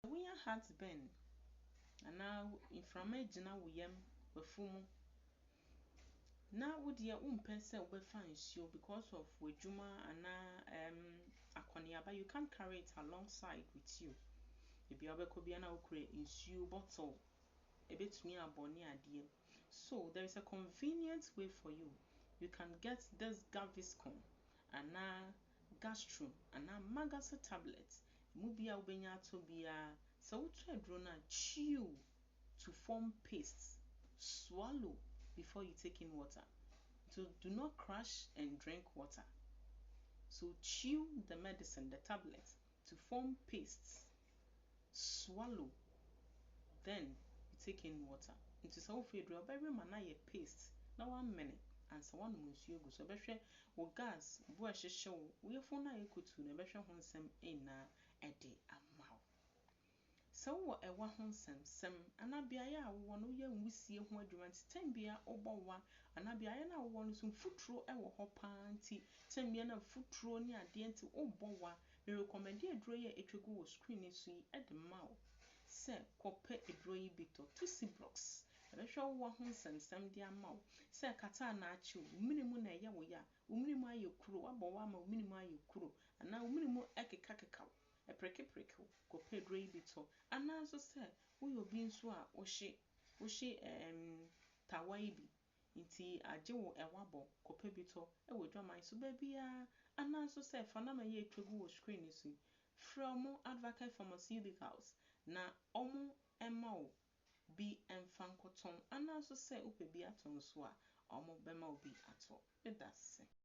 When your heartburn and now inflammation we wafumu. Now would ye person we find you because of wejuma and akwaniaba, you can't carry it alongside with you. If you could be an outcry in shoe bottle a bit me a bonny idea. So there is a convenient way for you. You can get this Gaviscon and now gastro and now magasa tablets. Mubia ubenya tobia so try drona chew to form paste. Swallow before you take in water. So do not crush and drink water. So chew the medicine, the tablet, to form pastes. Swallow. Then you take in water. Into so fedro very mana paste. Now 1 minute. And so one monsieur go so be wo gas bo a hyehye wo yefo na ekotu na be hwe honsem ina ede amaw. So wo ewa honsem sem anabiaye a wo no ye nwusie ho adwuma time bia obowa anabiaye na wo no so futuro e wo ho panti time bia na futuro ni ade enti obowa me recommend eduro ye etwegu wo screen so yi ede maw se kope eduro yi bito 2 blocks ebehwe wo honsem de amaw se kata na achi uminimu na ye wo ya uminimu aye kuro abowa ama uminimu aye kuro ana uminimu ekeka epreke kope eduro yi bito ana so se wo yo bi nso a wo hye tawai bi nti age wo ewabo kope bito e wo dwaman so ba bia ana so se fa na ma ye etwegu wo screen so from Advocate Pharmaceuticals na omo ema wo bi emfankoton ana so se upe bi aton so a omo bema obi ato. That's it.